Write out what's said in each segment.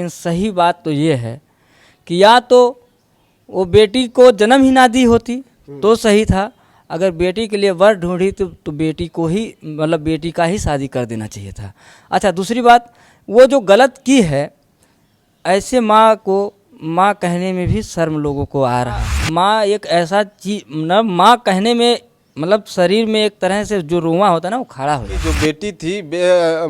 लेकिन सही बात तो ये है कि या तो वो बेटी को जन्म ही ना दी होती तो सही था। अगर बेटी के लिए वर ढूंढी तो बेटी को ही मतलब बेटी का ही शादी कर देना चाहिए था। अच्छा, दूसरी बात, वो जो गलत की है, ऐसे माँ को माँ कहने में भी शर्म लोगों को आ रहा है। माँ एक ऐसा चीज, मतलब माँ कहने में मतलब शरीर में एक तरह से जो रोंवा होता है ना, वो खड़ा हो जाता है। जो बेटी थी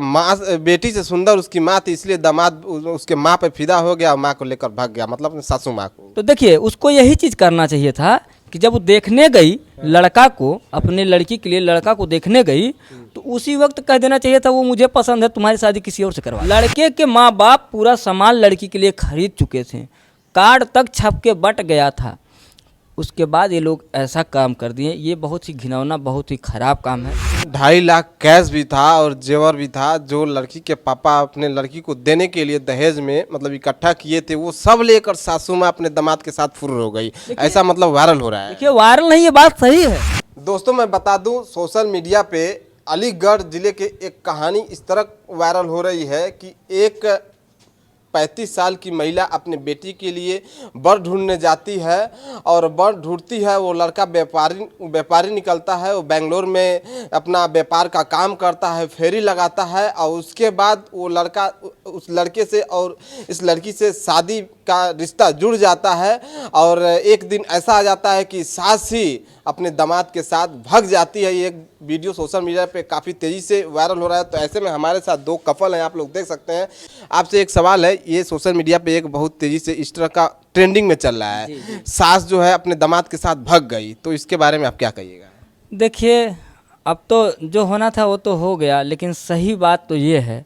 माँ, बेटी से सुंदर उसकी माँ थी, इसलिए दामाद उसके माँ पे फिदा हो गया और माँ को लेकर भाग गया, मतलब अपनी सासू माँ को। तो देखिए, उसको यही चीज़ करना चाहिए था कि जब वो देखने गई लड़का को, अपने लड़की के लिए लड़का को देखने गई, तो उसी वक्त कह देना चाहिए था वो मुझे पसंद है, तुम्हारी शादी किसी और से करवा। लड़के के माँ बाप पूरा सामान लड़की के लिए खरीद चुके थे, कार्ड तक छप के बट गया था, उसके बाद ये लोग ऐसा काम कर दिए। ये बहुत ही घिनौना, बहुत ही खराब काम है। 2.5 लाख कैश भी था और जेवर भी था, जो लड़की के पापा अपने लड़की को देने के लिए दहेज में मतलब इकट्ठा किए थे, वो सब लेकर सासू माँ अपने दामाद के साथ फुर्र हो गई। ऐसा मतलब वायरल हो रहा है। देखिए, वायरल नहीं, ये बात सही है। दोस्तों, मैं बता दूं, सोशल मीडिया पे अलीगढ़ जिले के एक कहानी इस तरह वायरल हो रही है कि एक 35 साल की महिला अपने बेटी के लिए वर ढूंढने जाती है और वर ढूंढती है। वो लड़का व्यापारी निकलता है, वो बेंगलोर में अपना व्यापार का काम करता है, फेरी लगाता है, और उसके बाद वो लड़का उस लड़के से और इस लड़की से शादी का रिश्ता जुड़ जाता है। और एक दिन ऐसा आ जाता है कि सास ही अपने दामाद के साथ भाग जाती है। ये एक वीडियो सोशल मीडिया पे काफ़ी तेज़ी से वायरल हो रहा है। तो ऐसे में हमारे साथ 2 कपल हैं, आप लोग देख सकते हैं। आपसे एक सवाल है, ये सोशल मीडिया पे एक बहुत तेज़ी से इस तरह का ट्रेंडिंग में चल रहा है, सास जो है अपने दामाद के साथ भाग गई, तो इसके बारे में आप क्या कहिएगा? देखिए, अब तो जो होना था वो तो हो गया, लेकिन सही बात तो ये है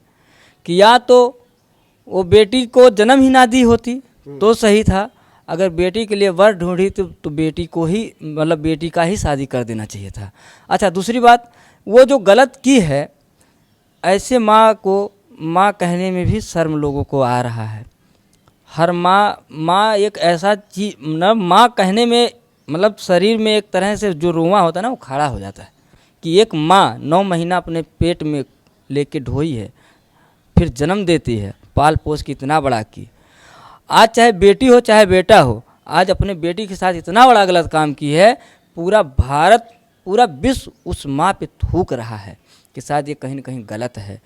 कि या तो वो बेटी को जन्म ही ना दी होती तो सही था। अगर बेटी के लिए वर ढूंढी तो बेटी को ही मतलब बेटी का ही शादी कर देना चाहिए था। अच्छा, दूसरी बात, वो जो गलत की है, ऐसे माँ को माँ कहने में भी शर्म लोगों को आ रहा है। हर माँ एक ऐसा चीज, मतलब माँ कहने में मतलब शरीर में एक तरह से जो रोंवा होता है ना, वो खड़ा हो जाता है कि एक माँ 9 महीना अपने पेट में लेके ढोई है, फिर जन्म देती है, पाल पोस के इतना बड़ा की। आज चाहे बेटी हो चाहे बेटा हो, आज अपने बेटी के साथ इतना बड़ा गलत काम की है, पूरा भारत, पूरा विश्व उस माँ पे थूक रहा है कि शायद ये कहीं ना कहीं गलत है।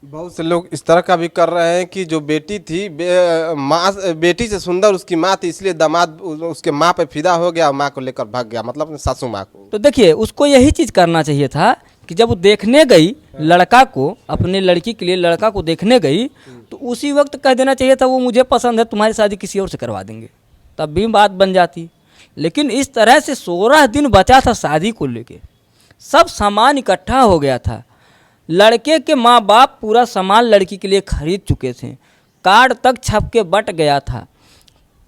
बहुत से लोग इस तरह का भी कर रहे हैं कि जो बेटी थी माँ, बेटी से सुंदर उसकी माँ थी, इसलिए दामाद उसके माँ पे फिदा हो गया और माँ को लेकर भाग गया, मतलब अपनी सासू माँ को। तो देखिए, उसको यही चीज़ करना चाहिए था कि जब वो देखने गई लड़का को, अपने लड़की के लिए लड़का को देखने गई, तो उसी वक्त कह देना चाहिए था वो मुझे पसंद है, तुम्हारी शादी किसी और से करवा देंगे, तब भी बात बन जाती। लेकिन इस तरह से 16 दिन बचा था शादी को लेके, सब सामान इकट्ठा हो गया था, लड़के के माँ बाप पूरा सामान लड़की के लिए खरीद चुके थे, कार्ड तक छप के बट गया था,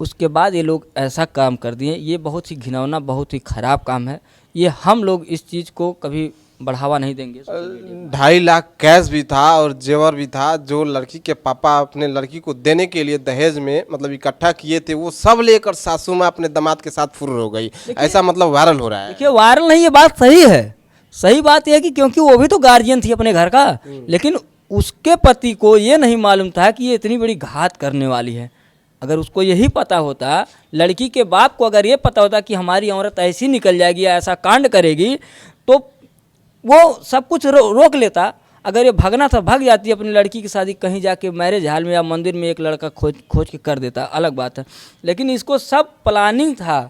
उसके बाद ये लोग ऐसा काम कर दिए। ये बहुत ही घिनौना, बहुत ही खराब काम है। ये हम लोग इस चीज़ को कभी बढ़ावा नहीं देंगे। 2.5 लाख कैश भी था और जेवर भी था, जो लड़की के पापा अपने लड़की को देने के लिए दहेज में मतलब इकट्ठा किए थे, वो सब लेकर सासू माँ अपने दामाद के साथ फुर्र हो गई। ऐसा मतलब वायरल हो रहा है। देखिए, वायरल नहीं, ये बात सही है। सही बात यह है कि क्योंकि वो भी तो गार्जियन थी अपने घर का, लेकिन उसके पति को ये नहीं मालूम था कि ये इतनी बड़ी घात करने वाली है। अगर उसको यही पता होता, लड़की के बाप को अगर ये पता होता कि हमारी औरत ऐसी निकल जाएगी, ऐसा कांड करेगी, तो वो सब कुछ रोक लेता। अगर ये भागना था, भाग जाती अपनी लड़की की शादी कहीं जाके मैरिज हॉल में या मंदिर में एक लड़का खोज के कर देता, अलग बात है। लेकिन इसको सब प्लानिंग था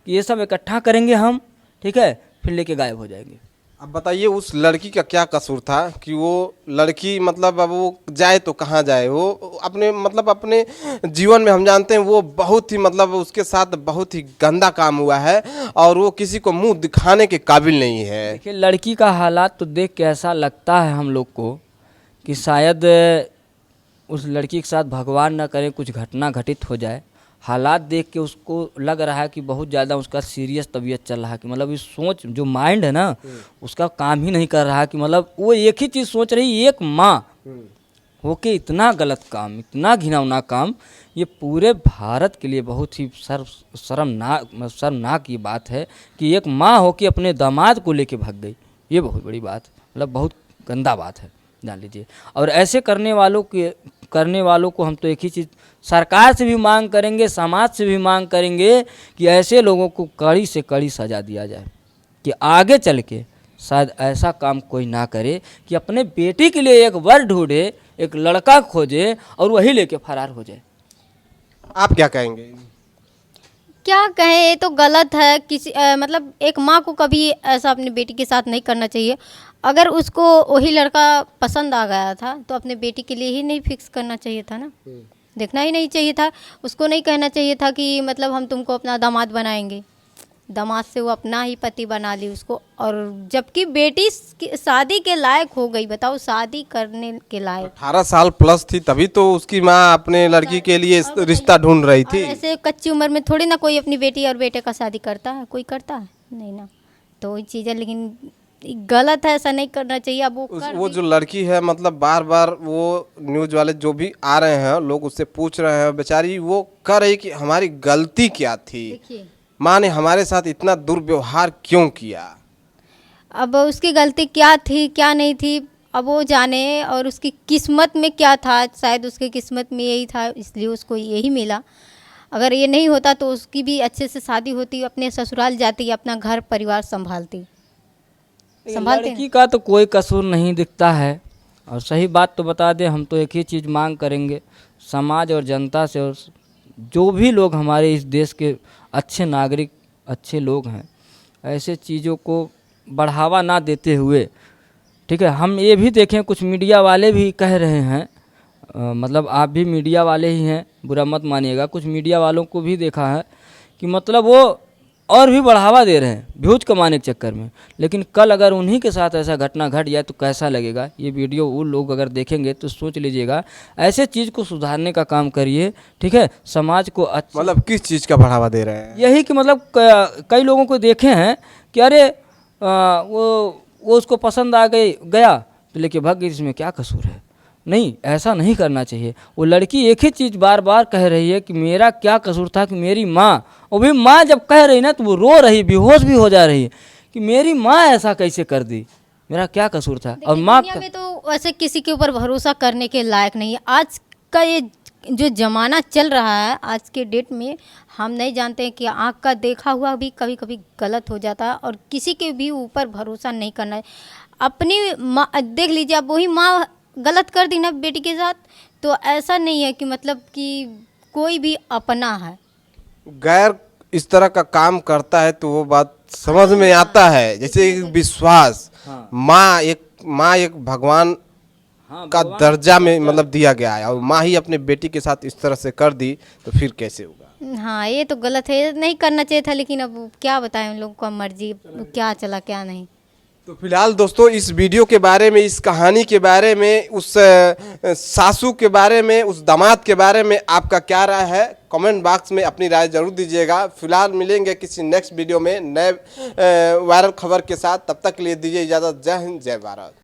कि ये सब इकट्ठा करेंगे हम, ठीक है, फिर लेके गायब हो जाएंगे। अब बताइए, उस लड़की का क्या कसूर था कि वो लड़की मतलब अब वो जाए तो कहाँ जाए? वो अपने मतलब अपने जीवन में हम जानते हैं वो बहुत ही मतलब उसके साथ बहुत ही गंदा काम हुआ है और वो किसी को मुंह दिखाने के काबिल नहीं है। देखिए, लड़की का हालात तो देख के ऐसा लगता है हम लोग को कि शायद उस लड़की के साथ भगवान न करे कुछ घटना घटित हो जाए। हालात देख के उसको लग रहा है कि बहुत ज़्यादा उसका सीरियस तबीयत चल रहा है, कि मतलब इस सोच जो माइंड है ना, उसका काम ही नहीं कर रहा, कि मतलब वो एक ही चीज़ सोच रही, एक माँ होके इतना गलत काम, इतना घिनौना काम, ये पूरे भारत के लिए बहुत ही शर्मनाक ये बात है कि एक माँ होके अपने दामाद को लेके भाग गई। ये बहुत बड़ी बात, मतलब बहुत गंदा बात है। जान लीजिए। और ऐसे करने वालों को हम तो एक ही चीज़ सरकार से भी मांग करेंगे, समाज से भी मांग करेंगे कि ऐसे लोगों को कड़ी से कड़ी सज़ा दिया जाए, कि आगे चल के शायद ऐसा काम कोई ना करे कि अपने बेटी के लिए एक वर ढूंढे, एक लड़का खोजे और वही लेके फरार हो जाए। आप क्या कहेंगे? क्या कहें, ये तो गलत है। किसी मतलब एक माँ को कभी ऐसा अपनी बेटी के साथ नहीं करना चाहिए। अगर उसको वही लड़का पसंद आ गया था तो अपने बेटी के लिए ही नहीं फिक्स करना चाहिए था ना, देखना ही नहीं चाहिए था। उसको नहीं कहना चाहिए था कि मतलब हम तुमको अपना दामाद बनाएंगे। दामाद से वो अपना ही पति बना ली उसको, और जबकि बेटी शादी के लायक हो गई। बताओ, शादी करने के लायक 18 साल प्लस थी तभी तो उसकी माँ अपने लड़की के लिए रिश्ता ढूंढ रही थी। और ऐसे कच्ची उम्र में थोड़ी ना कोई अपनी बेटी और बेटे का शादी करता है, कोई करता है नहीं ना। तो वही चीज़ है, लेकिन गलत है, ऐसा नहीं करना चाहिए। अब वो जो लड़की है, मतलब बार बार वो न्यूज़ वाले जो भी आ रहे हैं लोग उससे पूछ रहे हैं, बेचारी वो कह रही कि हमारी गलती क्या थी, देखिए, माँ ने हमारे साथ इतना दुर्व्यवहार क्यों किया। अब उसकी गलती क्या थी क्या नहीं थी अब वो जाने, और उसकी किस्मत में क्या था। शायद उसकी किस्मत में यही था, इसलिए उसको यही मिला। अगर ये नहीं होता तो उसकी भी अच्छे से शादी होती, अपने ससुराल जाती, अपना घर परिवार संभालती। लड़की का तो कोई कसूर नहीं दिखता है। और सही बात तो बता दें, हम तो एक ही चीज़ मांग करेंगे समाज और जनता से, और जो भी लोग हमारे इस देश के अच्छे नागरिक, अच्छे लोग हैं, ऐसे चीज़ों को बढ़ावा ना देते हुए, ठीक है। हम ये भी देखें, कुछ मीडिया वाले भी कह रहे हैं, मतलब आप भी मीडिया वाले ही हैं, बुरा मत मानिएगा, कुछ मीडिया वालों को भी देखा है कि मतलब वो और भी बढ़ावा दे रहे हैं व्यूज कमाने के चक्कर में। लेकिन कल अगर उन्हीं के साथ ऐसा घटना घट जाए तो कैसा लगेगा। ये वीडियो वो लोग अगर देखेंगे तो सोच लीजिएगा। ऐसे चीज़ को सुधारने का काम करिए, ठीक है। समाज को अच्छा, मतलब किस चीज़ का बढ़ावा दे रहे हैं? यही कि मतलब कई लोगों को देखे हैं कि अरे वो उसको पसंद आ गया तो लेके भाग गई, इसमें क्या कसूर है। नहीं, ऐसा नहीं करना चाहिए। वो लड़की एक ही चीज़ बार बार कह रही है कि मेरा क्या कसूर था कि मेरी माँ, और भी माँ जब कह रही ना तो वो रो रही, बेहोश भी हो जा रही है कि मेरी माँ ऐसा कैसे कर दी, मेरा क्या कसूर था। और माँ दुनिया में तो वैसे किसी के ऊपर भरोसा करने के लायक नहीं है। आज का ये जो ज़माना चल रहा है, आज के डेट में हम नहीं जानते हैं कि आँख का देखा हुआ भी कभी कभी गलत हो जाता है, और किसी के भी ऊपर भरोसा नहीं करना है। अपनी माँ देख लीजिए, अब वही माँ गलत कर दी ना बेटी के साथ, तो ऐसा नहीं है कि मतलब कि कोई भी अपना है। गैर इस तरह का काम करता है तो वो बात समझ में आता है। जैसे एक विश्वास, माँ एक भगवान का दर्जा में मतलब दिया गया है, और माँ ही अपने बेटी के साथ इस तरह से कर दी तो फिर कैसे होगा। हाँ, ये तो गलत है, नहीं करना चाहिए था। लेकिन अब क्या बताएं, उन लोगों का मर्जी, क्या चला क्या नहीं। तो फिलहाल दोस्तों, इस वीडियो के बारे में, इस कहानी के बारे में, उस सासू के बारे में, उस दामाद के बारे में आपका क्या राय है, कमेंट बॉक्स में अपनी राय जरूर दीजिएगा। फिलहाल मिलेंगे किसी नेक्स्ट वीडियो में नए वायरल खबर के साथ। तब तक के लिए दीजिए इजाज़त। जय हिंद, जय भारत।